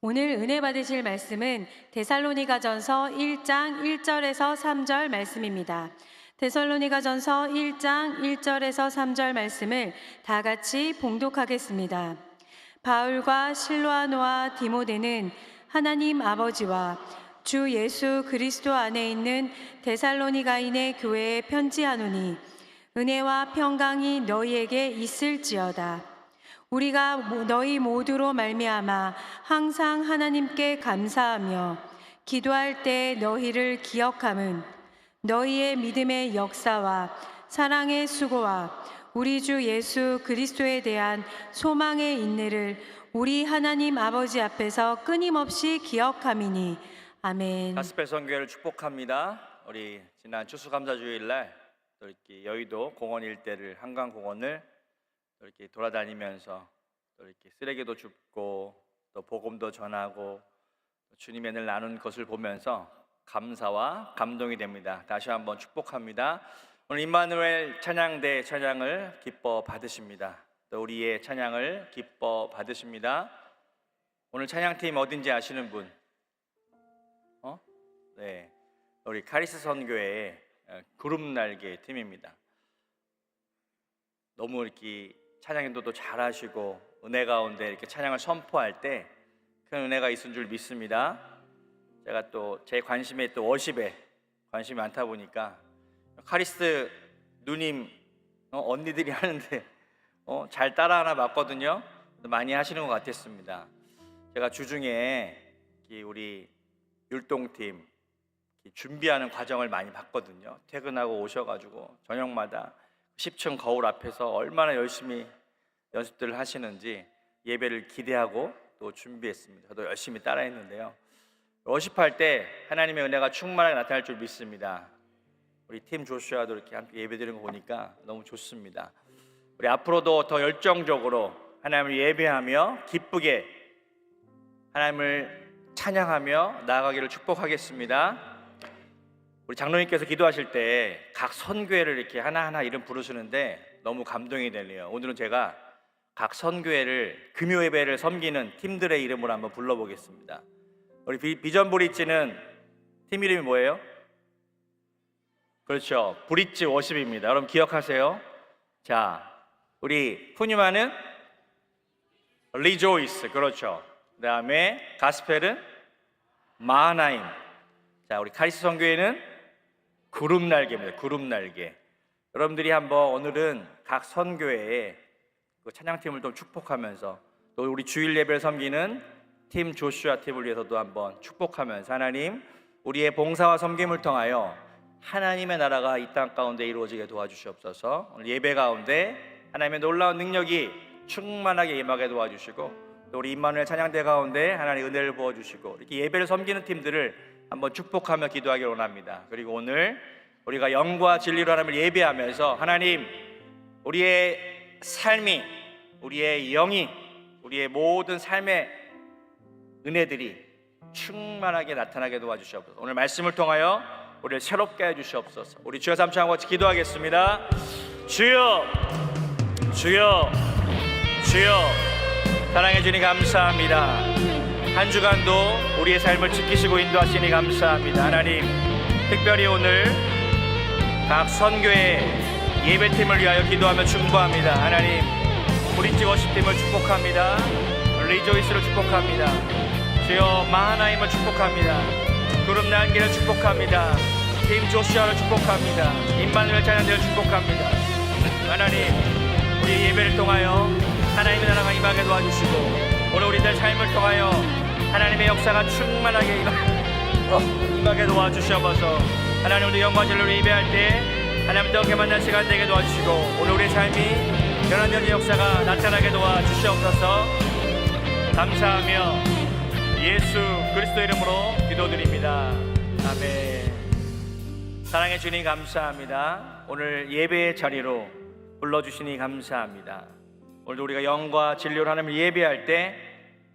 오늘 은혜 받으실 말씀은 데살로니가전서 1장 1절에서 3절 말씀입니다. 데살로니가전서 1장 1절에서 3절 말씀을 다 같이 봉독하겠습니다. 바울과 실로아노와 디모데는 하나님 아버지와 주 예수 그리스도 안에 있는 데살로니가인의 교회에 편지하노니 은혜와 평강이 너희에게 있을지어다. 우리가 너희 모두로 말미암아 항상 하나님께 감사하며 기도할 때 너희를 기억함은 너희의 믿음의 역사와 사랑의 수고와 우리 주 예수 그리스도에 대한 소망의 인내를 우리 하나님 아버지 앞에서 끊임없이 기억함이니. 아멘. 가스펠 선교회를 축복합니다. 우리 지난 추수감사주일날 또 이렇게 여의도 공원 일대를 한강공원을 또 이렇게 돌아다니면서 또 이렇게 쓰레기도 줍고 또 복음도 전하고 주님의 은혜를 나눈 것을 보면서 감사와 감동이 됩니다. 다시 한번 축복합니다. 오늘 임마누엘 찬양대 찬양을 기뻐 받으십니다. 또 우리의 찬양을 기뻐 받으십니다. 오늘 찬양팀 어딘지 아시는 분? 네, 우리 카리스 선교회의 그룹 날개 팀입니다. 너무 이렇게 찬양 인도도 잘하시고 은혜 가운데 이렇게 찬양을 선포할 때 큰 은혜가 있은 줄 믿습니다. 제가 또 제 관심에 또 워십에 관심이 많다 보니까 카리스 누님 언니들이 하는데 잘 따라하나 봤거든요. 많이 하시는 것 같았습니다. 제가 주중에 우리 율동팀 준비하는 과정을 많이 봤거든요. 퇴근하고 오셔가지고 저녁마다 10층 거울 앞에서 얼마나 열심히 연습들을 하시는지 예배를 기대하고 또 준비했습니다. 저도 열심히 따라했는데요. 워십할 때 하나님의 은혜가 충만하게 나타날 줄 믿습니다. 우리 팀 조슈아도 이렇게 함께 예배드리는 거 보니까 너무 좋습니다. 우리 앞으로도 더 열정적으로 하나님을 예배하며 기쁘게 하나님을 찬양하며 나아가기를 축복하겠습니다. 우리 장로님께서 기도하실 때 각 선교회를 이렇게 하나하나 이름 부르시는데 너무 감동이 되네요. 오늘은 제가 각 선교회를 금요 예배를 섬기는 팀들의 이름으로 한번 불러보겠습니다. 우리 비전 브릿지는 팀 이름이 뭐예요? 그렇죠, 브릿지 워십입니다. 여러분 기억하세요. 자, 우리 푸니마는 리조이스, 그렇죠. 그 다음에 가스펠은 마하나임. 자, 우리 카리스 선교회는 그룹 날개입니다. 그룹 날개. 여러분들이 한번 오늘은 각 선교회에 그 찬양팀을 좀 축복하면서 또 우리 주일 예배를 섬기는 팀 조슈아 팀을 위해서도 한번 축복하면서 하나님, 우리의 봉사와 섬김을 통하여 하나님의 나라가 이 땅 가운데 이루어지게 도와주시옵소서. 오늘 예배 가운데 하나님의 놀라운 능력이 충만하게 임하게 도와주시고 또 우리 임마누엘 찬양대 가운데 하나님의 은혜를 부어주시고 이렇게 예배를 섬기는 팀들을 한번 축복하며 기도하기를 원합니다. 그리고 오늘 우리가 영과 진리로 하나님을 예배하면서 하나님, 우리의 삶이, 우리의 영이, 우리의 모든 삶의 은혜들이 충만하게 나타나게 도와주시옵소서. 오늘 말씀을 통하여 우리를 새롭게 해주시옵소서. 우리 주여 삼창하고 같이 기도하겠습니다. 주여, 주여, 주여. 사랑해 주니 감사합니다. 한 주간도 우리의 삶을 지키시고 인도하시니 감사합니다. 하나님, 특별히 오늘 각 선교회 예배팀을 위하여 기도하며 충고합니다. 하나님, 브릿지 워십팀을 축복합니다. 리조이스를 축복합니다. 주여, 마하나임을 축복합니다. 그룹 날개를 축복합니다. 팀 조슈아를 축복합니다. 임마누엘 찬양대를 축복합니다. 하나님, 우리 예배를 통하여 하나님의 나라가 임하게 도와주시고 오늘 우리들 삶을 통하여 하나님의 역사가 충만하게 임하게 도와주시옵소서. 하나님, 우리 영광 진리로 예배할 때 하나님과 함께 만날 시간 되게 도와주시고 오늘 우리의 삶이 변화되는 역사가 나타나게 도와주시옵소서. 감사하며 예수 그리스도 이름으로 기도드립니다. 아멘. 사랑해 주님 감사합니다. 오늘 예배의 자리로 불러주시니 감사합니다. 오늘도 우리가 영과 진리로 하나님을 예배할 때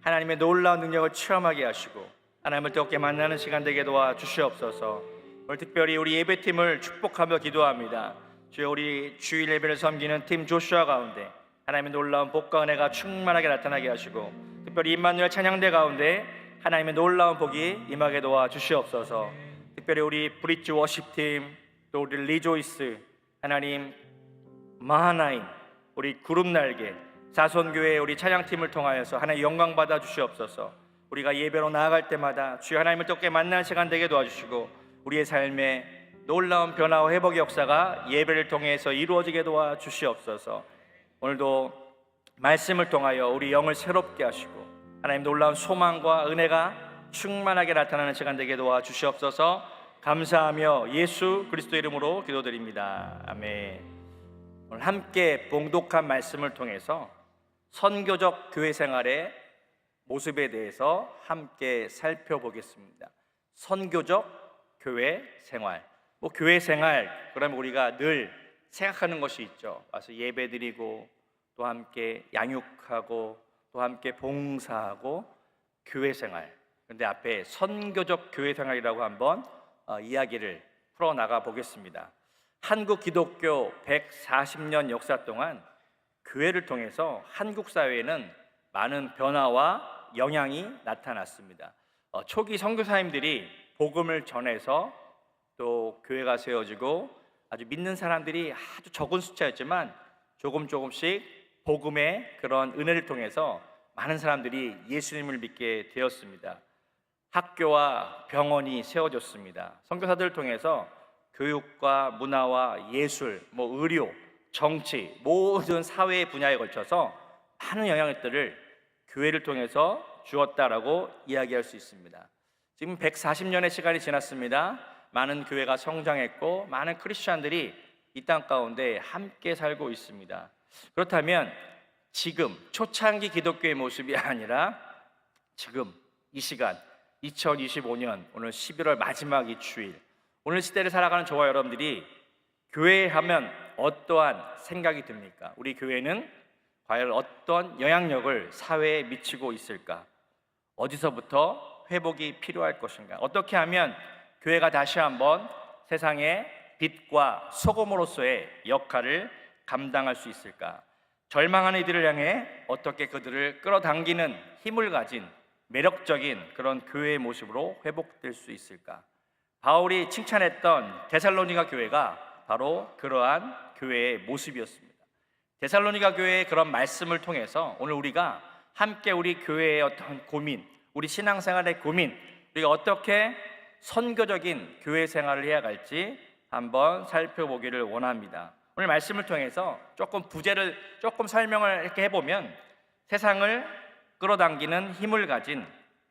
하나님의 놀라운 능력을 체험하게 하시고 하나님을 뜨겁게 만나는 시간 되게 도와주시옵소서. 오늘 특별히 우리 예배팀을 축복하며 기도합니다. 주여, 우리 주일 예배를 섬기는 팀 조슈아 가운데 하나님의 놀라운 복과 은혜가 충만하게 나타나게 하시고 특별히 임마누엘 찬양대 가운데 하나님의 놀라운 복이 임하게 도와 주시옵소서. 특별히 우리 브릿지 워십팀, 또 우리 리조이스, 하나님 마하나임, 우리 구름날개, 자손교회 우리 찬양팀을 통하여서 하나님 영광 받아 주시옵소서. 우리가 예배로 나아갈 때마다 주여 하나님을 뜨겁게 만나는 시간 되게 도와주시고 우리의 삶에 놀라운 변화와 회복의 역사가 예배를 통해서 이루어지게 도와주시옵소서. 오늘도 말씀을 통하여 우리 영을 새롭게 하시고 하나님 놀라운 소망과 은혜가 충만하게 나타나는 시간 되게 도와주시옵소서. 감사하며 예수 그리스도 이름으로 기도드립니다. 아멘. 오늘 함께 봉독한 말씀을 통해서 선교적 교회 생활의 모습에 대해서 함께 살펴보겠습니다. 선교적 교회 생활. 교회 생활 그러면 우리가 늘 생각하는 것이 있죠. 와서 예배드리고 또 함께 양육하고 또 함께 봉사하고 교회 생활. 그런데 앞에 선교적 교회 생활이라고 한번 이야기를 풀어나가 보겠습니다. 한국 기독교 140년 역사 동안 교회를 통해서 한국 사회에는 많은 변화와 영향이 나타났습니다. 초기 선교사님들이 복음을 전해서 또 교회가 세워지고 아주 믿는 사람들이 아주 적은 숫자였지만 조금씩 복음의 그런 은혜를 통해서 많은 사람들이 예수님을 믿게 되었습니다. 학교와 병원이 세워졌습니다. 선교사들을 통해서 교육과 문화와 예술, 의료, 정치 모든 사회의 분야에 걸쳐서 많은 영향들을 교회를 통해서 주었다라고 이야기할 수 있습니다. 지금 140년의 시간이 지났습니다. 많은 교회가 성장했고 많은 크리스천들이 이 땅 가운데 함께 살고 있습니다. 그렇다면 지금 초창기 기독교의 모습이 아니라 지금 이 시간 2025년 오늘 11월 마지막 이 주일 오늘 시대를 살아가는 저와 여러분들이 교회 하면 어떠한 생각이 듭니까? 우리 교회는 과연 어떤 영향력을 사회에 미치고 있을까? 어디서부터 회복이 필요할 것인가? 어떻게 하면 교회가 다시 한번 세상의 빛과 소금으로서의 역할을 감당할 수 있을까? 절망하는 이들을 향해 어떻게 그들을 끌어당기는 힘을 가진 매력적인 그런 교회의 모습으로 회복될 수 있을까? 바울이 칭찬했던 데살로니가 교회가 바로 그러한 교회의 모습이었습니다. 데살로니가 교회의 그런 말씀을 통해서 오늘 우리가 함께 우리 교회의 어떤 고민, 우리 신앙생활의 고민, 우리가 어떻게 선교적인 교회 생활을 해야 할지 한번 살펴보기를 원합니다. 오늘 말씀을 통해서 부제를 설명을 이렇게 해보면 세상을 끌어당기는 힘을 가진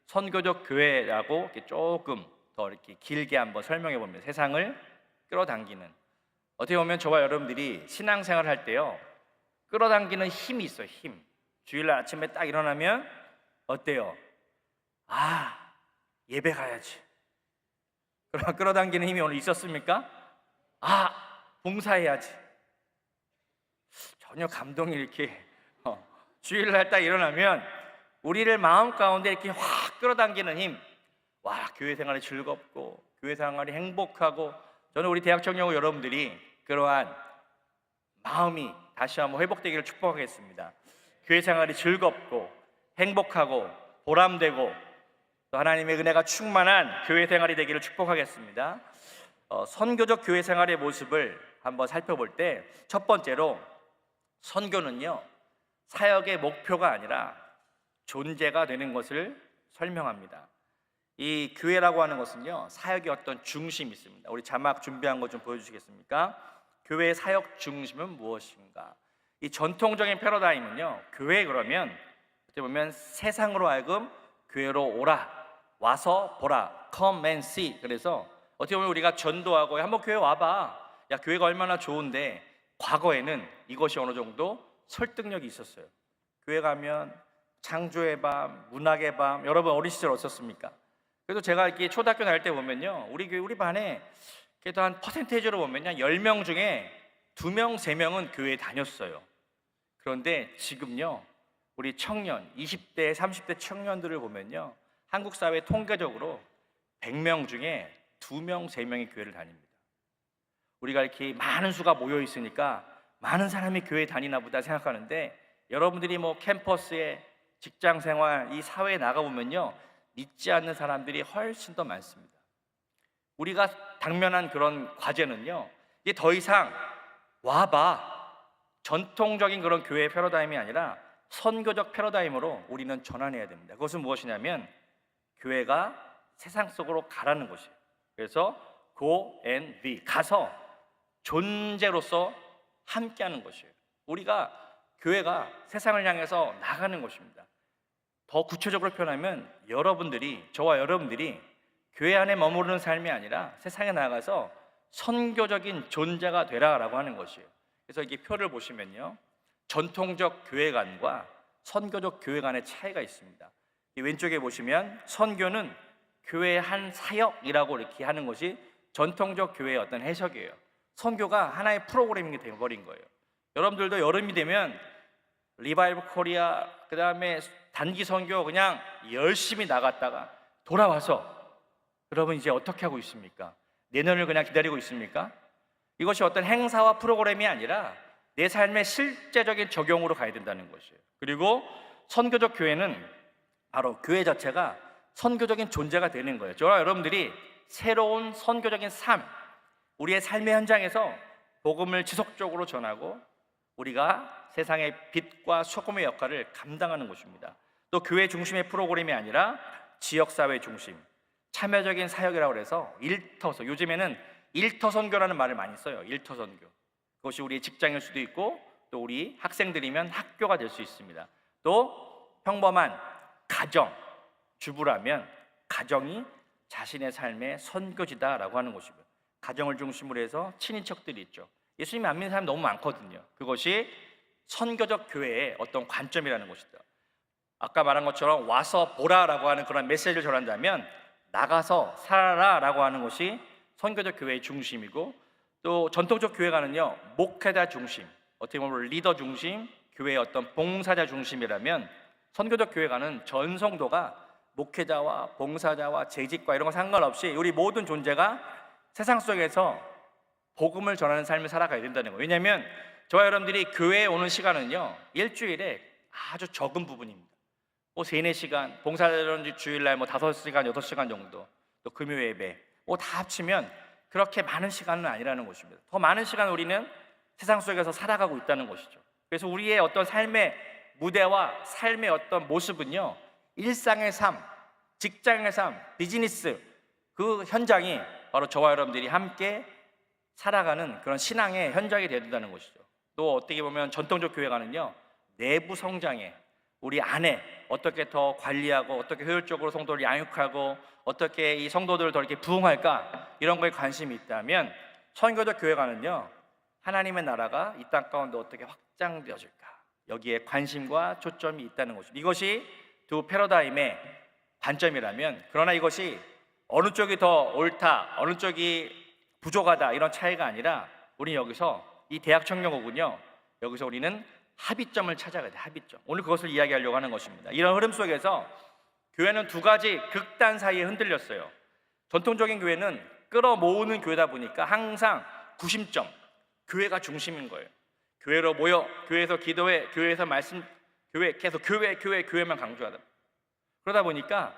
선교적 교회라고 이렇게 조금 더 이렇게 길게 한번 설명해 봅니다. 세상을 끌어당기는, 어떻게 보면 저와 여러분들이 신앙생활을 할 때요 끌어당기는 힘이 있어요. 힘. 주일날 아침에 딱 일어나면 어때요? 예배 가야지. 그럼 끌어당기는 힘이 오늘 있었습니까? 봉사해야지. 전혀 감동이 이렇게 주일날 딱 일어나면 우리를 마음 가운데 이렇게 확 끌어당기는 힘. 교회 생활이 즐겁고 교회 생활이 행복하고, 저는 우리 대학 청년고 여러분들이 그러한 마음이 다시 한번 회복되기를 축복하겠습니다. 교회 생활이 즐겁고 행복하고 보람되고 또 하나님의 은혜가 충만한 교회 생활이 되기를 축복하겠습니다. 선교적 교회 생활의 모습을 한번 살펴볼 때 첫 번째로 선교는요 사역의 목표가 아니라 존재가 되는 것을 설명합니다. 이 교회라고 하는 것은요 사역의 어떤 중심이 있습니다. 우리 자막 준비한 거 좀 보여주시겠습니까? 교회의 사역 중심은 무엇인가? 이 전통적인 패러다임은요 교회 그러면 어떻게 보면 세상으로 하여금 교회로 오라, 와서 보라, come and see. 그래서 어떻게 보면 우리가 전도하고 한번 교회 와봐, 야 교회가 얼마나 좋은데, 과거에는 이것이 어느 정도 설득력이 있었어요. 교회 가면 창조의 밤, 문학의 밤, 여러분 어린 시절 어떻습니까? 그래도 제가 이렇게 초등학교 다닐 때 보면요 우리 교회, 우리 반에 그래도 한 퍼센테이지로 보면요 10명 중에 2명, 3명은 교회에 다녔어요. 그런데 지금요 우리 청년, 20대, 30대 청년들을 보면요 한국 사회 통계적으로 100명 중에 2명, 3명이 교회를 다닙니다. 우리가 이렇게 많은 수가 모여 있으니까 많은 사람이 교회에 다니나 보다 생각하는데, 여러분들이 캠퍼스에 직장 생활, 이 사회에 나가보면요 믿지 않는 사람들이 훨씬 더 많습니다. 우리가 당면한 그런 과제는요, 이게 더 이상 와봐 전통적인 그런 교회 패러다임이 아니라 선교적 패러다임으로 우리는 전환해야 됩니다. 그것은 무엇이냐면 교회가 세상 속으로 가라는 것이에요. 그래서 go and be, 가서 존재로서 함께하는 것이에요. 우리가 교회가 세상을 향해서 나가는 것입니다. 더 구체적으로 표현하면 여러분들이, 저와 여러분들이 교회 안에 머무르는 삶이 아니라 세상에 나가서 선교적인 존재가 되라라고 하는 것이에요. 그래서 이게 표를 보시면요, 전통적 교회관과 선교적 교회관의 차이가 있습니다. 이 왼쪽에 보시면 선교는 교회의 한 사역이라고 이렇게 하는 것이 전통적 교회의 어떤 해석이에요. 선교가 하나의 프로그래밍이 되어버린 거예요. 여러분들도 여름이 되면 리바이브 코리아, 그 다음에 단기 선교 그냥 열심히 나갔다가 돌아와서 여러분 이제 어떻게 하고 있습니까? 내년을 그냥 기다리고 있습니까? 이것이 어떤 행사와 프로그램이 아니라 내 삶의 실제적인 적용으로 가야 된다는 것이에요. 그리고 선교적 교회는 바로 교회 자체가 선교적인 존재가 되는 거예요. 저와 여러분들이 새로운 선교적인 삶, 우리의 삶의 현장에서 복음을 지속적으로 전하고 우리가 세상의 빛과 소금의 역할을 감당하는 것입니다. 또 교회 중심의 프로그램이 아니라 지역사회 중심, 참여적인 사역이라고 해서 일터서, 요즘에는 일터 선교라는 말을 많이 써요. 일터 선교. 그것이 우리 직장일 수도 있고 또 우리 학생들이면 학교가 될 수 있습니다. 또 평범한 가정, 주부라면 가정이 자신의 삶의 선교지다라고 하는 것이고요. 가정을 중심으로 해서 친인척들이 있죠. 예수님 안 믿는 사람이 너무 많거든요. 그것이 선교적 교회의 어떤 관점이라는 것이다. 아까 말한 것처럼 와서 보라라고 하는 그런 메시지를 전한다면 나가서 살아라라고 하는 것이 선교적 교회의 중심이고, 또 전통적 교회가는요 목회자 중심, 어떻게 보면 리더 중심, 교회의 어떤 봉사자 중심이라면 선교적 교회가는 전 성도가 목회자와 봉사자와 재직과 이런 거 상관없이 우리 모든 존재가 세상 속에서 복음을 전하는 삶을 살아가야 된다는 거예요. 왜냐하면 저와 여러분들이 교회에 오는 시간은요 일주일에 아주 적은 부분입니다. 뭐 3-4시간, 봉사자는 주일날 뭐 5시간, 6시간 정도, 또 금요 예배 다 합치면 그렇게 많은 시간은 아니라는 것입니다. 더 많은 시간 우리는 세상 속에서 살아가고 있다는 것이죠. 그래서 우리의 어떤 삶의 무대와 삶의 어떤 모습은요 일상의 삶, 직장의 삶, 비즈니스 그 현장이 바로 저와 여러분들이 함께 살아가는 그런 신앙의 현장이 되어야 된다는 것이죠. 또 어떻게 보면 전통적 교회가는요 내부 성장에 우리 안에 어떻게 더 관리하고 어떻게 효율적으로 성도를 양육하고 어떻게 이 성도들을 더 이렇게 부흥할까 이런 거에 관심이 있다면, 선교적 교회가는요 하나님의 나라가 이 땅 가운데 어떻게 확장되어질까 여기에 관심과 초점이 있다는 것입니다. 이것이 두 패러다임의 관점이라면, 그러나 이것이 어느 쪽이 더 옳다, 어느 쪽이 부족하다 이런 차이가 아니라 우리 여기서 이 대학 청년국은요 여기서 우리는 합의점을 찾아가야 돼. 합의점. 오늘 그것을 이야기하려고 하는 것입니다. 이런 흐름 속에서 교회는 두 가지 극단 사이에 흔들렸어요. 전통적인 교회는 끌어모으는 교회다 보니까 항상 구심점, 교회가 중심인 거예요. 교회로 모여, 교회에서 기도해, 교회에서 말씀, 교회 계속 교회만 강조하다. 그러다 보니까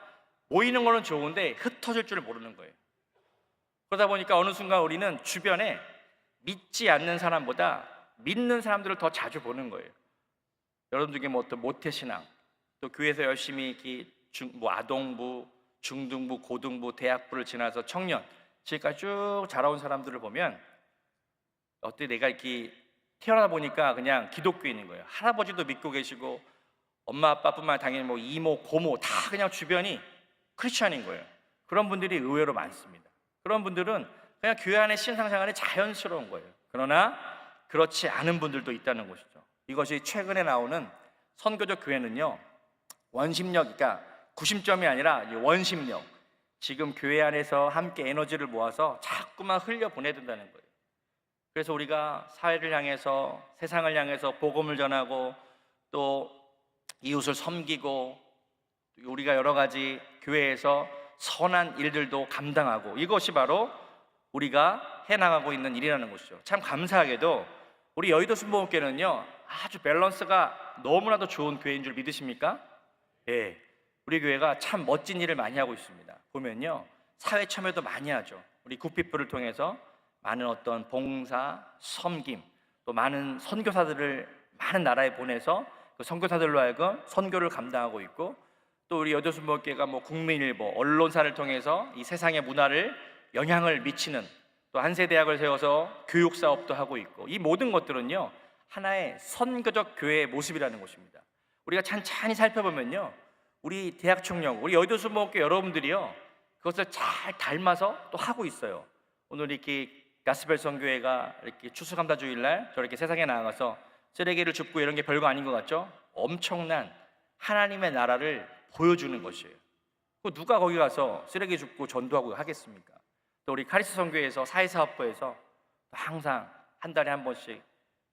모이는 거는 좋은데 흩어질 줄 모르는 거예요. 그러다 보니까 어느 순간 우리는 주변에 믿지 않는 사람보다 믿는 사람들을 더 자주 보는 거예요. 여러분 중에 뭐 어떤 모태신앙, 또 교회에서 열심히 뭐 아동부, 중등부, 고등부, 대학부를 지나서 청년, 지금까지 쭉 자라온 사람들을 보면 어때 내가 이렇게 태어나 보니까 그냥 기독교인인 거예요. 할아버지도 믿고 계시고 엄마 아빠뿐만 아니라 당연히 뭐 이모, 고모 다 그냥 주변이 크리스찬인 거예요. 그런 분들이 의외로 많습니다. 그런 분들은 그냥 교회 안에 신앙생활이 자연스러운 거예요. 그러나 그렇지 않은 분들도 있다는 것이죠. 이것이 최근에 나오는 선교적 교회는요 원심력, 그러니까 구심점이 아니라 원심력, 지금 교회 안에서 함께 에너지를 모아서 자꾸만 흘려보내야 된다는 거예요. 그래서 우리가 사회를 향해서, 세상을 향해서 복음을 전하고 또 이웃을 섬기고 우리가 여러 가지 교회에서 선한 일들도 감당하고, 이것이 바로 우리가 해나가고 있는 일이라는 것이죠. 참 감사하게도 우리 여의도 순복음교회는요 아주 밸런스가 너무나도 좋은 교회인 줄 믿으십니까? 예. 우리 교회가 참 멋진 일을 많이 하고 있습니다. 보면요, 사회 참여도 많이 하죠. 우리 굿피플을 통해서 많은 어떤 봉사, 섬김, 또 많은 선교사들을 많은 나라에 보내서 그 선교사들로 하여금 선교를 감당하고 있고, 또 우리 여도순복음교회가 국민일보, 언론사를 통해서 이 세상의 문화를 영향을 미치는, 또 한세대학을 세워서 교육 사업도 하고 있고, 이 모든 것들은요 하나의 선교적 교회의 모습이라는 것입니다. 우리가 찬찬히 살펴보면요, 우리 대학 청년, 우리 여도순복음교회 여러분들이요 그것을 잘 닮아서 또 하고 있어요. 오늘 이렇게 가스펠 선교회가 이렇게 추수감사 주일날 저렇게 세상에 나가서 쓰레기를 줍고 이런 게 별거 아닌 것 같죠? 엄청난 하나님의 나라를 보여주는 것이에요. 누가 거기 가서 쓰레기 줍고 전도하고 하겠습니까? 또 우리 카리스 선교회에서 사회사업부에서 항상 한 달에 한 번씩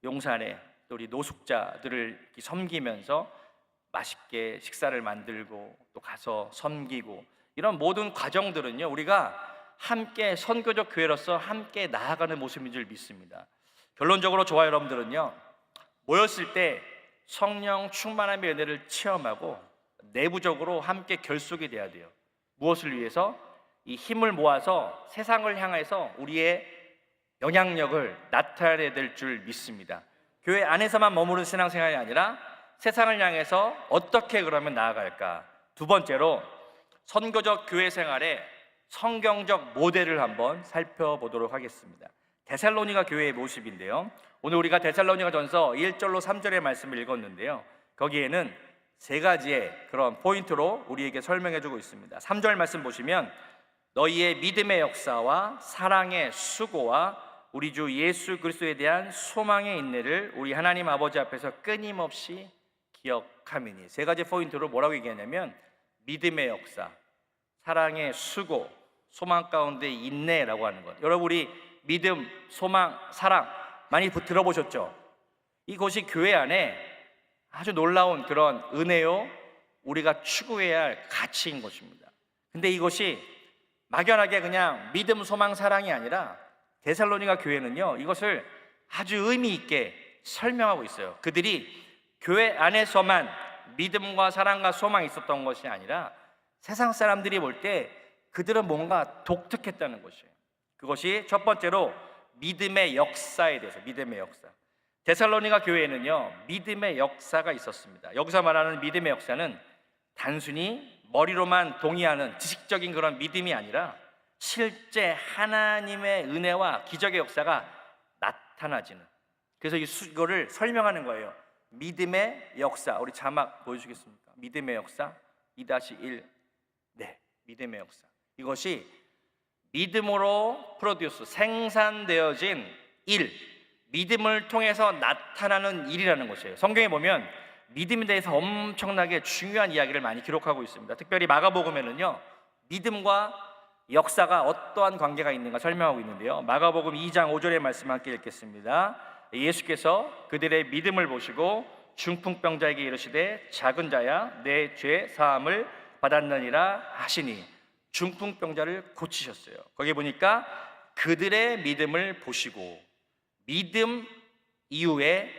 용산에 또 우리 노숙자들을 섬기면서 맛있게 식사를 만들고 또 가서 섬기고, 이런 모든 과정들은요 우리가 함께 선교적 교회로서 함께 나아가는 모습인 줄 믿습니다. 결론적으로 저와 여러분들은요 모였을 때 성령 충만함의 은혜를 체험하고 내부적으로 함께 결속이 돼야 돼요. 무엇을 위해서? 이 힘을 모아서 세상을 향해서 우리의 영향력을 나타내야 될 줄 믿습니다. 교회 안에서만 머무는 신앙생활이 아니라 세상을 향해서 어떻게 그러면 나아갈까? 두 번째로 선교적 교회 생활의 성경적 모델을 한번 살펴보도록 하겠습니다. 데살로니가 교회의 모습인데요, 오늘 우리가 데살로니가전서 1절로 3절의 말씀을 읽었는데요, 거기에는 세 가지의 그런 포인트로 우리에게 설명해주고 있습니다. 3절 말씀 보시면 너희의 믿음의 역사와 사랑의 수고와 우리 주 예수 그리스도에 대한 소망의 인내를 우리 하나님 아버지 앞에서 끊임없이 기억하미니. 세 가지 포인트로 뭐라고 얘기하냐면 믿음의 역사, 사랑의 수고, 소망 가운데 인내라고 하는 것. 여러분, 우리 믿음, 소망, 사랑 많이 들어보셨죠? 이것이 교회 안에 아주 놀라운 그런 은혜요, 우리가 추구해야 할 가치인 것입니다. 근데 이것이 막연하게 그냥 믿음, 소망, 사랑이 아니라 데살로니가 교회는요 이것을 아주 의미 있게 설명하고 있어요. 그들이 교회 안에서만 믿음과 사랑과 소망이 있었던 것이 아니라 세상 사람들이 볼 때 그들은 뭔가 독특했다는 것이에요. 그것이 첫 번째로 믿음의 역사에 대해서, 믿음의 역사. 데살로니가 교회에는요 믿음의 역사가 있었습니다. 여기서 말하는 믿음의 역사는 단순히 머리로만 동의하는 지식적인 그런 믿음이 아니라 실제 하나님의 은혜와 기적의 역사가 나타나지는, 그래서 이거를 설명하는 거예요. 믿음의 역사. 우리 자막 보여주시겠습니까? 믿음의 역사 2-1. 네, 믿음의 역사. 이것이 믿음으로 프로듀스, 생산되어진 일, 믿음을 통해서 나타나는 일이라는 것이에요. 성경에 보면 믿음에 대해서 엄청나게 중요한 이야기를 많이 기록하고 있습니다. 특별히 마가복음에는요 믿음과 역사가 어떠한 관계가 있는가 설명하고 있는데요, 마가복음 2장 5절의 말씀 함께 읽겠습니다. 예수께서 그들의 믿음을 보시고 중풍병자에게 이르시되 작은 자야 내 죄 사함을 받았느니라 하시니, 중풍병자를 고치셨어요. 거기 보니까 그들의 믿음을 보시고 믿음 이후에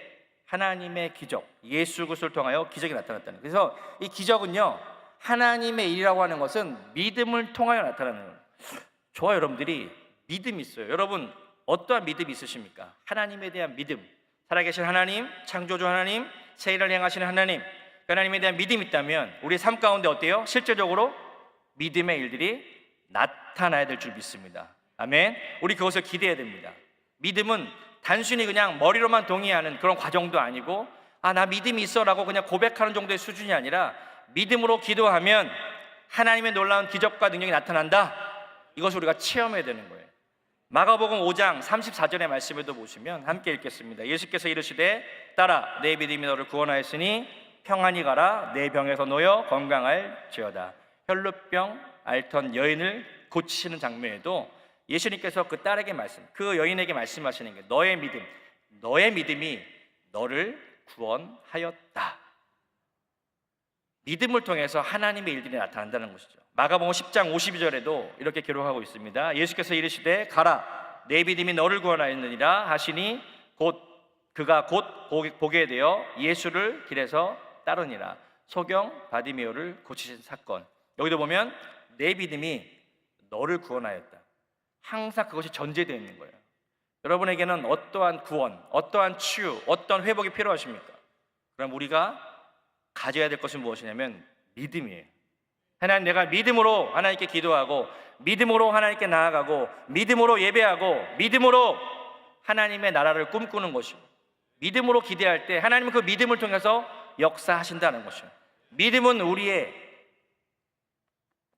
하나님의 기적, 예수 그리스도를 통하여 기적이 나타났다는 거예요. 그래서 이 기적은요 하나님의 일이라고 하는 것은 믿음을 통하여 나타나는 거예요. 저와 여러분들이 믿음이 있어요. 여러분 어떠한 믿음이 있으십니까? 하나님에 대한 믿음, 살아계신 하나님, 창조주 하나님, 새 일을 행하시는 하나님, 그 하나님에 대한 믿음이 있다면 우리의 삶 가운데 어때요? 실제적으로 믿음의 일들이 나타나야 될 줄 믿습니다. 아멘. 우리 그것을 기대해야 됩니다. 믿음은 단순히 그냥 머리로만 동의하는 그런 과정도 아니고, 나 믿음이 있어 라고 그냥 고백하는 정도의 수준이 아니라 믿음으로 기도하면 하나님의 놀라운 기적과 능력이 나타난다, 이것을 우리가 체험해야 되는 거예요. 마가복음 5장 34절의 말씀에도 보시면 함께 읽겠습니다. 예수께서 이르시되 따라 내 믿음이 너를 구원하였으니 평안히 가라, 내 병에서 놓여 건강할지어다. 혈루병 앓던 여인을 고치시는 장면에도 예수님께서 그 딸에게 그 여인에게 말씀하시는 게 너의 믿음이 너를 구원하였다. 믿음을 통해서 하나님의 일들이 나타난다는 것이죠. 마가복음 10장 52절에도 이렇게 기록하고 있습니다. 예수께서 이르시되 가라, 내 믿음이 너를 구원하였느니라 하시니 그가 곧 보게 되어 예수를 길에서 따르니라. 소경 바디메오를 고치신 사건. 여기도 보면 내 믿음이 너를 구원하였다. 항상 그것이 전제되어 있는 거예요. 여러분에게는 어떠한 구원, 어떠한 치유, 어떠한 회복이 필요하십니까? 그럼 우리가 가져야 될 것은 무엇이냐면 믿음이에요. 하나님, 내가 믿음으로 하나님께 기도하고 믿음으로 하나님께 나아가고 믿음으로 예배하고 믿음으로 하나님의 나라를 꿈꾸는 것이고 믿음으로 기대할 때 하나님은 그 믿음을 통해서 역사하신다는 것이에요. 믿음은 우리의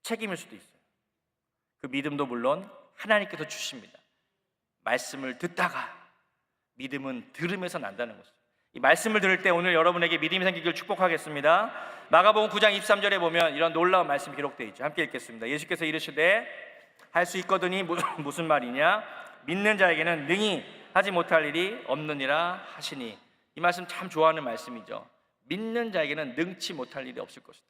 책임일 수도 있어요. 그 믿음도 물론 하나님께서 주십니다. 말씀을 듣다가 믿음은 들음에서 난다는 것이죠. 이 말씀을 들을 때 오늘 여러분에게 믿음이 생기길 축복하겠습니다. 마가복음 9장 23절에 보면 이런 놀라운 말씀이 기록되어 있죠. 함께 읽겠습니다. 예수께서 이르시되 할 수 있거든이 무슨 말이냐? 믿는 자에게는 능히 하지 못할 일이 없느니라 하시니. 이 말씀 참 좋아하는 말씀이죠. 믿는 자에게는 능치 못할 일이 없을 것이다.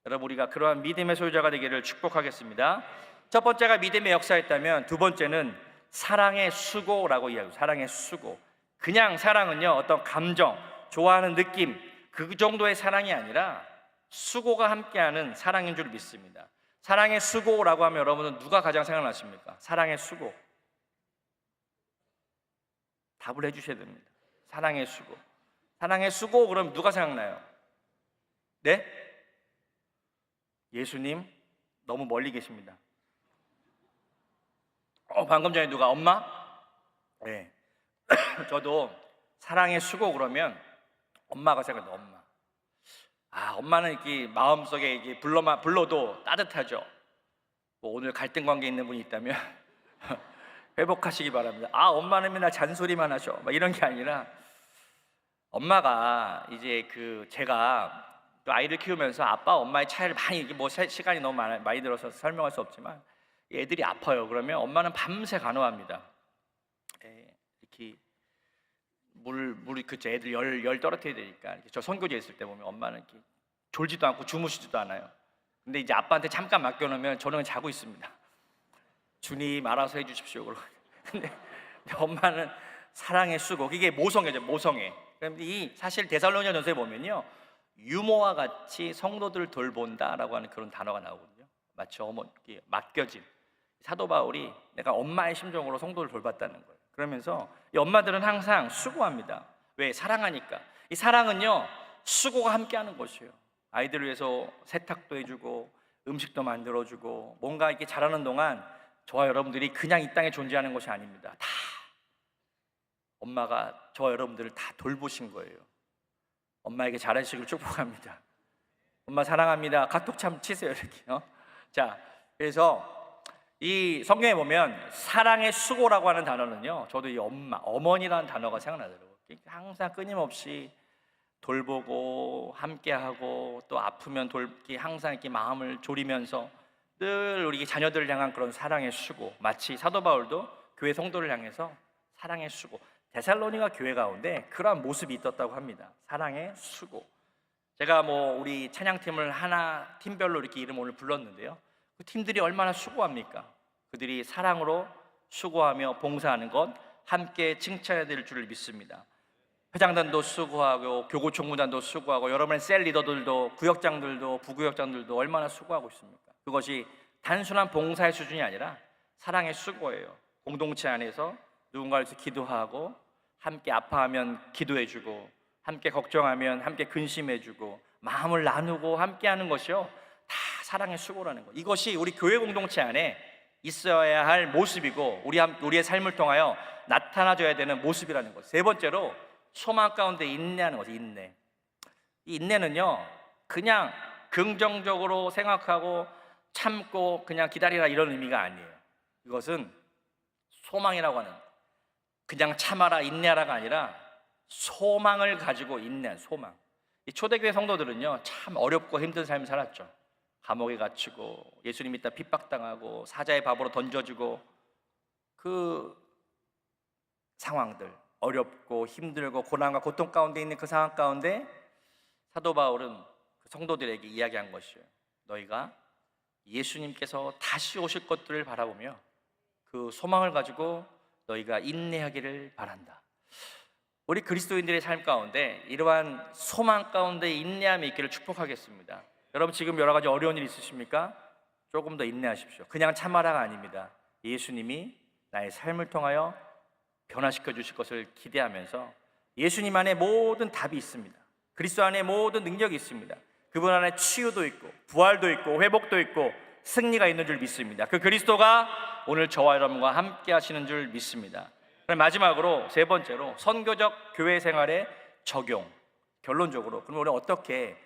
여러분, 우리가 그러한 믿음의 소유자가 되기를 축복하겠습니다. 첫 번째가 믿음의 역사였다면 두 번째는 사랑의 수고라고 이야기해요. 사랑의 수고. 그냥 사랑은요, 어떤 감정, 좋아하는 느낌, 그 정도의 사랑이 아니라 수고가 함께하는 사랑인 줄 믿습니다. 사랑의 수고라고 하면 여러분은 누가 가장 생각나십니까? 사랑의 수고. 답을 해주셔야 됩니다. 사랑의 수고. 사랑의 수고 그럼 누가 생각나요? 네? 예수님 너무 멀리 계십니다. 방금 전에 누가 엄마? 네. 저도 사랑의 수고 그러면 엄마가 생각나요. 엄마. 엄마는 이렇게 마음속에 이게 불러도 따뜻하죠. 뭐 오늘 갈등 관계 있는 분이 있다면 회복하시기 바랍니다. 엄마는 맨날 잔소리만 하셔. 막 이런 게 아니라 엄마가 이제 제가 또 아이를 키우면서 아빠 엄마의 차이를 많이 뭐 시간이 너무 많이 들어서 설명할 수 없지만 애들이 아파요. 그러면 엄마는 밤새 간호합니다. 이렇게 물 그쵸, 애들 열 떨어뜨려야 되니까. 이렇게 저 선교제 있을 때 보면 엄마는 이렇게 졸지도 않고 주무시지도 않아요. 근데 이제 아빠한테 잠깐 맡겨놓으면 저는 자고 있습니다. 주님 알아서 해주십시오. 그러고. 근데 엄마는 사랑의 수고. 이게 모성애죠, 모성애. 그럼 사실 데살로니가전서에 보면요, 유모와 같이 성도들을 돌본다라고 하는 그런 단어가 나오거든요. 마치 맡겨진 사도 바울이 내가 엄마의 심정으로 성도를 돌봤다는 거예요. 그러면서 이 엄마들은 항상 수고합니다. 왜? 사랑하니까. 이 사랑은요, 수고가 함께하는 것이에요. 아이들을 위해서 세탁도 해주고 음식도 만들어주고 뭔가 이렇게 자라는 동안 저와 여러분들이 그냥 이 땅에 존재하는 것이 아닙니다. 다 엄마가 저와 여러분들을 다 돌보신 거예요. 엄마에게 잘하시길 축복합니다. 엄마 사랑합니다. 카톡 참 치세요, 이렇게요. 자, 그래서 이 성경에 보면 사랑의 수고라고 하는 단어는요, 저도 이 어머니라는 단어가 생각나더라고요. 항상 끊임없이 돌보고 함께하고 또 아프면 항상 이렇게 마음을 졸이면서 늘 우리 자녀들을 향한 그런 사랑의 수고. 마치 사도 바울도 교회 성도를 향해서 사랑의 수고. 데살로니가 교회 가운데 그러한 모습이 있었다고 합니다. 사랑의 수고. 제가 우리 찬양팀을 하나 팀별로 이렇게 이름 오늘 불렀는데요, 그 팀들이 얼마나 수고합니까? 그들이 사랑으로 수고하며 봉사하는 것 함께 칭찬해야 될 줄 믿습니다. 회장단도 수고하고 교구총무단도 수고하고 여러분의 셀 리더들도 구역장들도 부구역장들도 얼마나 수고하고 있습니까? 그것이 단순한 봉사의 수준이 아니라 사랑의 수고예요. 공동체 안에서 누군가를 위해서 기도하고 함께 아파하면 기도해주고 함께 걱정하면 함께 근심해주고 마음을 나누고 함께하는 것이요, 다 사랑의 수고라는 거. 이것이 우리 교회 공동체 안에 있어야 할 모습이고 우리의 삶을 통하여 나타나줘야 되는 모습이라는 것. 세 번째로 소망 가운데 인내하는 거죠. 인내. 이 인내는요, 그냥 긍정적으로 생각하고 참고 그냥 기다리라 이런 의미가 아니에요. 이것은 소망이라고 하는, 그냥 참아라 인내하라가 아니라 소망을 가지고 인내한 소망. 이 초대교회 성도들은요, 참 어렵고 힘든 삶을 살았죠. 감옥에 갇히고 예수님 믿다 핍박당하고 사자의 밥으로 던져지고 그 상황들, 어렵고 힘들고 고난과 고통 가운데 있는 그 상황 가운데 사도 바울은 그 성도들에게 이야기한 것이에요. 너희가 예수님께서 다시 오실 것들을 바라보며 그 소망을 가지고 너희가 인내하기를 바란다. 우리 그리스도인들의 삶 가운데 이러한 소망 가운데 인내함이 있기를 축복하겠습니다. 여러분 지금 여러 가지 어려운 일 있으십니까? 조금 더 인내하십시오. 그냥 참아라가 아닙니다. 예수님이 나의 삶을 통하여 변화시켜 주실 것을 기대하면서 예수님 안에 모든 답이 있습니다. 그리스도 안에 모든 능력이 있습니다. 그분 안에 치유도 있고 부활도 있고 회복도 있고 승리가 있는 줄 믿습니다. 그 그리스도가 오늘 저와 여러분과 함께 하시는 줄 믿습니다. 그럼 마지막으로 세 번째로 선교적 교회 생활의 적용. 결론적으로 그럼 우리 어떻게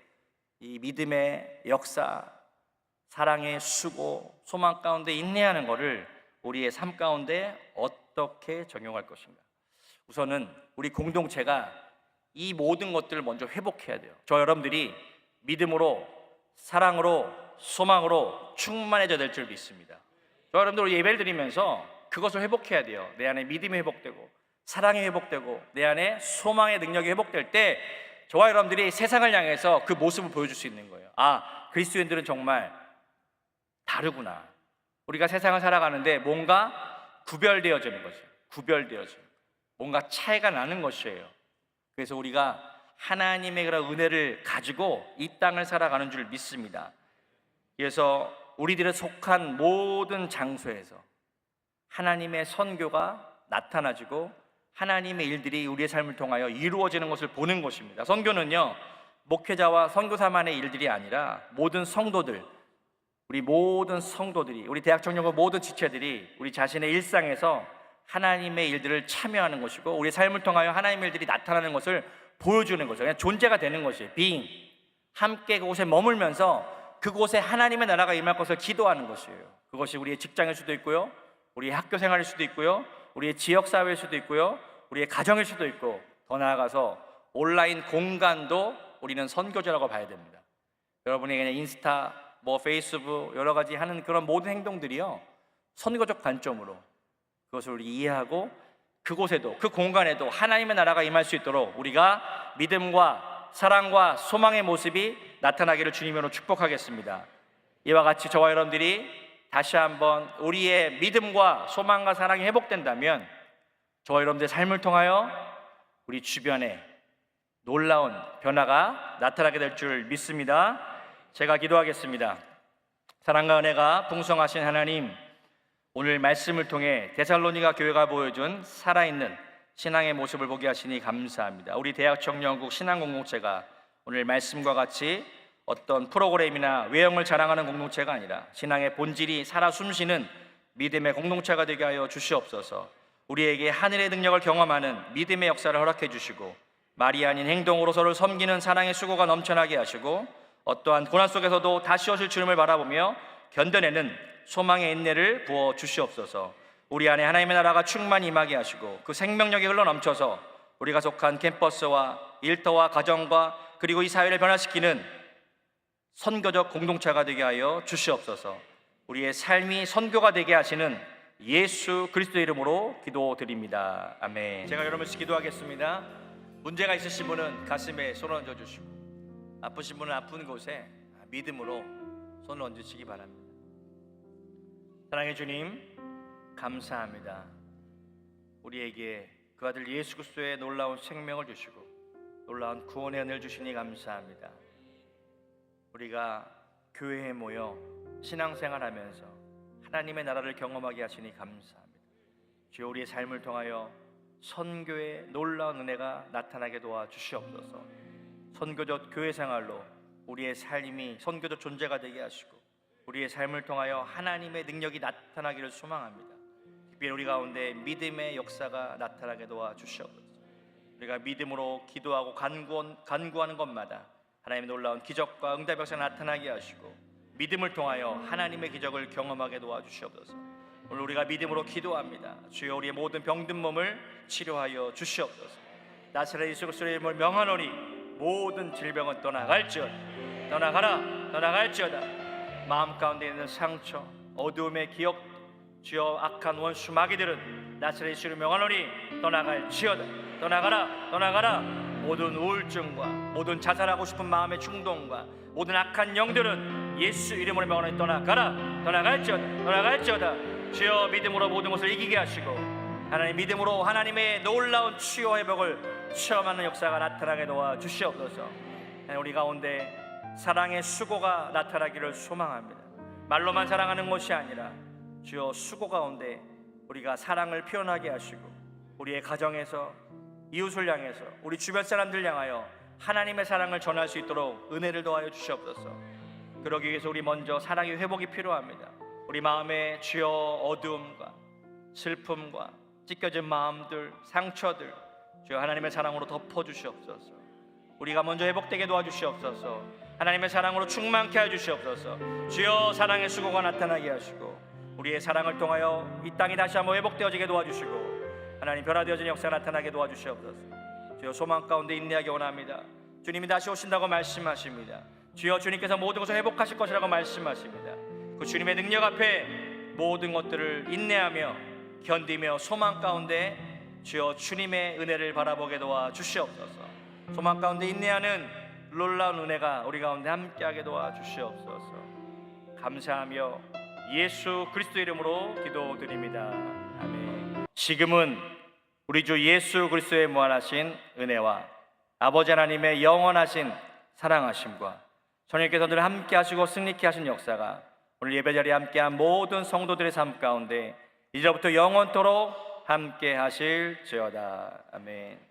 이 믿음의 역사, 사랑의 수고, 소망 가운데 인내하는 것을 우리의 삶 가운데 어떻게 적용할 것인가? 우선은 우리 공동체가 이 모든 것들을 먼저 회복해야 돼요. 저 여러분들이 믿음으로, 사랑으로, 소망으로 충만해져야 될 줄 믿습니다. 저 여러분들 예배를 드리면서 그것을 회복해야 돼요. 내 안에 믿음이 회복되고 사랑이 회복되고 내 안에 소망의 능력이 회복될 때 저와 여러분들이 세상을 향해서 그 모습을 보여줄 수 있는 거예요. 아, 그리스도인들은 정말 다르구나. 우리가 세상을 살아가는데 뭔가 구별되어지는 거죠. 구별되어지는, 뭔가 차이가 나는 것이에요. 그래서 우리가 하나님의 그런 은혜를 가지고 이 땅을 살아가는 줄 믿습니다. 그래서 우리들의 속한 모든 장소에서 하나님의 선교가 나타나지고 하나님의 일들이 우리의 삶을 통하여 이루어지는 것을 보는 것입니다. 선교는요, 목회자와 선교사만의 일들이 아니라 모든 성도들, 우리 모든 성도들이, 우리 대학청년부 모든 지체들이 우리 자신의 일상에서 하나님의 일들을 참여하는 것이고 우리의 삶을 통하여 하나님의 일들이 나타나는 것을 보여주는 거죠. 그냥 존재가 되는 것이에요. being. 함께 그곳에 머물면서 그곳에 하나님의 나라가 임할 것을 기도하는 것이에요. 그것이 우리의 직장일 수도 있고요, 우리의 학교 생활일 수도 있고요, 우리의 지역사회일 수도 있고요, 우리의 가정일 수도 있고, 더 나아가서 온라인 공간도 우리는 선교제라고 봐야 됩니다. 여러분이 그냥 인스타, 페이스북 여러 가지 하는 그런 모든 행동들이요, 선교적 관점으로 그것을 우리 이해하고 그곳에도, 그 공간에도 하나님의 나라가 임할 수 있도록 우리가 믿음과 사랑과 소망의 모습이 나타나기를 주님으로 축복하겠습니다. 이와 같이 저와 여러분들이 다시 한번 우리의 믿음과 소망과 사랑이 회복된다면 저와 여러분들의 삶을 통하여 우리 주변에 놀라운 변화가 나타나게 될 줄 믿습니다. 제가 기도하겠습니다. 사랑과 은혜가 풍성하신 하나님, 오늘 말씀을 통해 데살로니가 교회가 보여준 살아있는 신앙의 모습을 보게 하시니 감사합니다. 우리 대학청년국 신앙공동체가 오늘 말씀과 같이 어떤 프로그램이나 외형을 자랑하는 공동체가 아니라 신앙의 본질이 살아 숨쉬는 믿음의 공동체가 되게 하여 주시옵소서. 우리에게 하늘의 능력을 경험하는 믿음의 역사를 허락해 주시고 말이 아닌 행동으로 서로를 섬기는 사랑의 수고가 넘쳐나게 하시고 어떠한 고난 속에서도 다시 오실 주님을 바라보며 견뎌내는 소망의 인내를 부어 주시옵소서. 우리 안에 하나님의 나라가 충만히 임하게 하시고 그 생명력이 흘러넘쳐서 우리가 속한 캠퍼스와 일터와 가정과 그리고 이 사회를 변화시키는 선교적 공동체가 되게 하여 주시옵소서. 우리의 삶이 선교가 되게 하시는 예수 그리스도의 이름으로 기도드립니다. 아멘. 제가 여러분씩 기도하겠습니다. 문제가 있으신 분은 가슴에 손을 얹어 주시고 아프신 분은 아픈 곳에 믿음으로 손을 얹으시기 바랍니다. 사랑의 주님, 감사합니다. 우리에게 그 아들 예수 그리스도의 놀라운 생명을 주시고 놀라운 구원의 은혜를 주시니 감사합니다. 우리가 교회에 모여 신앙생활하면서 하나님의 나라를 경험하게 하시니 감사합니다. 주여, 우리의 삶을 통하여 선교의 놀라운 은혜가 나타나게 도와주시옵소서. 선교적 교회 생활로 우리의 삶이 선교적 존재가 되게 하시고 우리의 삶을 통하여 하나님의 능력이 나타나기를 소망합니다. 특별히 우리 가운데 믿음의 역사가 나타나게 도와주시옵소서. 우리가 믿음으로 기도하고 간구하는 것마다 하나님의 놀라운 기적과 응답의 역사가 나타나게 하시고 믿음을 통하여 하나님의 기적을 경험하게 도와주시옵소서. 오늘 우리가 믿음으로 기도합니다. 주여, 우리의 모든 병든 몸을 치료하여 주시옵소서. 나사렛 예수 그리스도의 이름을 명하노니 모든 질병은 떠나갈지어다. 떠나갈지어다. 마음 가운데 있는 상처, 어두움의 기억, 주여 악한 원수 마귀들은 나사렛 예수를 명하노니 떠나갈지어다. 떠나가라. 모든 우울증과 모든 자살하고 싶은 마음의 충동과 모든 악한 영들은 예수 이름으로 명하노니 떠나갈지어다. 주여, 믿음으로 모든 것을 이기게 하시고 하나님 믿음으로 하나님의 놀라운 치유와 회복을 체험하는 역사가 나타나게 도와 주시옵소서. 우리 가운데 사랑의 수고가 나타나기를 소망합니다. 말로만 사랑하는 것이 아니라 주여 수고 가운데 우리가 사랑을 표현하게 하시고 우리의 가정에서 이웃을 향해서 우리 주변 사람들 향하여 하나님의 사랑을 전할 수 있도록 은혜를 더하여 주시옵소서. 그러기 위해서 우리 먼저 사랑의 회복이 필요합니다. 우리 마음에 주여 어두움과 슬픔과 찢겨진 마음들, 상처들 주여 하나님의 사랑으로 덮어주시옵소서. 우리가 먼저 회복되게 도와주시옵소서. 하나님의 사랑으로 충만케 해주시옵소서. 주여 사랑의 수고가 나타나게 하시고 우리의 사랑을 통하여 이 땅이 다시 한번 회복되어지게 도와주시고 하나님 변화되어진 역사가 나타나게 도와주시옵소서. 주여 소망 가운데 인내하기 원합니다. 주님이 다시 오신다고 말씀하십니다. 주여 주님께서 모든 것을 회복하실 것이라고 말씀하십니다. 그 주님의 능력 앞에 모든 것들을 인내하며 견디며 소망 가운데 주여 주님의 은혜를 바라보게 도와 주시옵소서. 소망 가운데 인내하는 놀라운 은혜가 우리 가운데 함께하게 도와 주시옵소서. 감사하며 예수 그리스도의 이름으로 기도드립니다. 아멘. 지금은 우리 주 예수 그리스도의 무한하신 은혜와 아버지 하나님의 영원하신 사랑하심과 성령께서 늘 함께하시고 승리케 하신 역사가 오늘 예배자리에 함께한 모든 성도들의 삶 가운데 이제부터 영원토록 함께 하실지어다. 아멘.